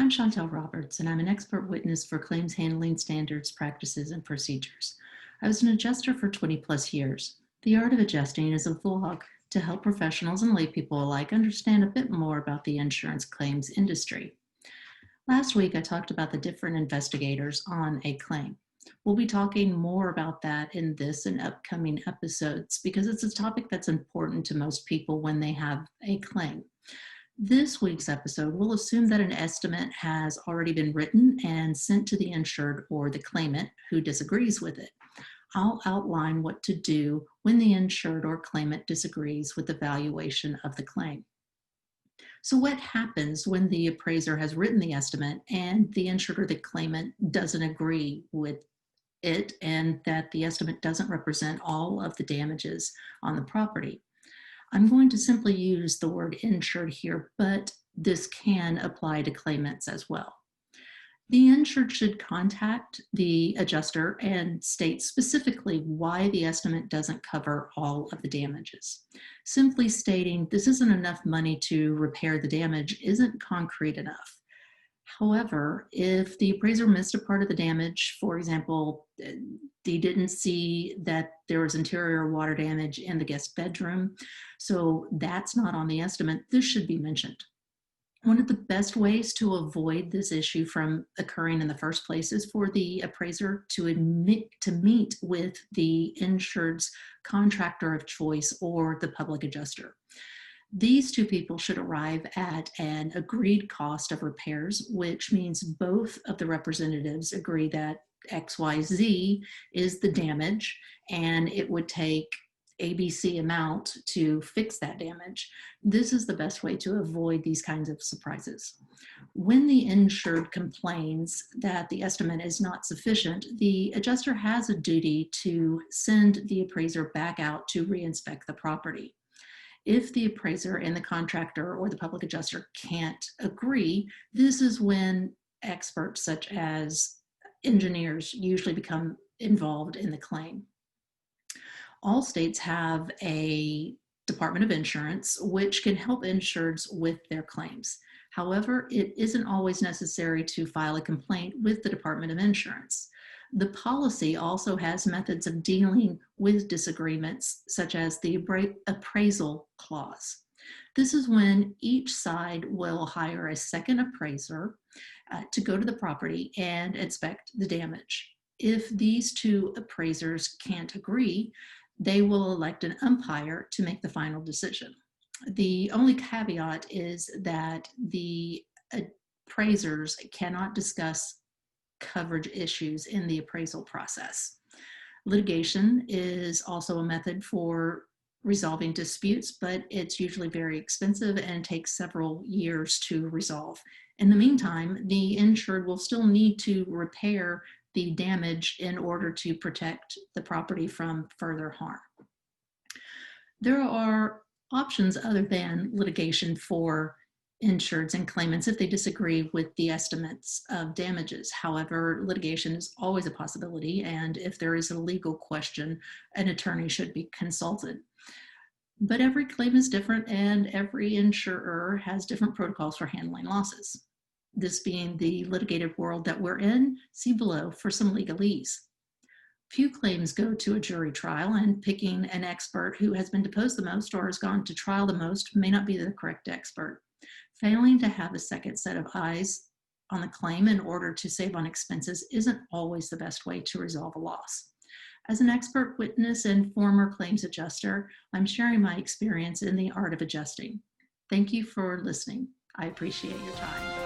I'm Chantel Roberts, and I'm an expert witness for claims handling standards, practices, and procedures. I was an adjuster for 20 plus years. The Art of Adjusting is a vlog to help professionals and laypeople alike understand a bit more about the insurance claims industry. Last week, I talked about the different investigators on a claim. We'll be talking more about that in this and upcoming episodes because it's a topic that's important to most people when they have a claim. This week's episode will assume that an estimate has already been written and sent to the insured or the claimant who disagrees with it. I'll outline what to do when the insured or claimant disagrees with the valuation of the claim. So what happens when the appraiser has written the estimate and the insured or the claimant doesn't agree with it and that the estimate doesn't represent all of the damages on the property? I'm going to simply use the word insured here, but this can apply to claimants as well. The insured should contact the adjuster and state specifically why the estimate doesn't cover all of the damages. Simply stating this isn't enough money to repair the damage isn't concrete enough. However, if the appraiser missed a part of the damage, for example, they didn't see that there was interior water damage in the guest bedroom, so that's not on the estimate, this should be mentioned. One of the best ways to avoid this issue from occurring in the first place is for the appraiser to meet with the insured's contractor of choice or the public adjuster. These two people should arrive at an agreed cost of repairs, which means both of the representatives agree that XYZ is the damage and it would take ABC amount to fix that damage. This is the best way to avoid these kinds of surprises. When the insured complains that the estimate is not sufficient, the adjuster has a duty to send the appraiser back out to re-inspect the property. If the appraiser and the contractor or the public adjuster can't agree, this is when experts such as engineers usually become involved in the claim. All states have a Department of Insurance, which can help insureds with their claims. However, it isn't always necessary to file a complaint with the Department of Insurance. The policy also has methods of dealing with disagreements, such as the appraisal clause. This is when each side will hire a second appraiser to go to the property and inspect the damage. If these two appraisers can't agree, they will elect an umpire to make the final decision. The only caveat is that the appraisers cannot discuss coverage issues in the appraisal process. Litigation is also a method for resolving disputes, but it's usually very expensive and takes several years to resolve. In the meantime, the insured will still need to repair the damage in order to protect the property from further harm. There are options other than litigation for insureds and claimants if they disagree with the estimates of damages. However, litigation is always a possibility, and if there is a legal question, an attorney should be consulted. But every claim is different, and every insurer has different protocols for handling losses. This being the litigated world that we're in, see below for some legalese. Few claims go to a jury trial, and picking an expert who has been deposed the most or has gone to trial the most may not be the correct expert. Failing to have a second set of eyes on the claim in order to save on expenses isn't always the best way to resolve a loss. As an expert witness and former claims adjuster, I'm sharing my experience in the art of adjusting. Thank you for listening. I appreciate your time.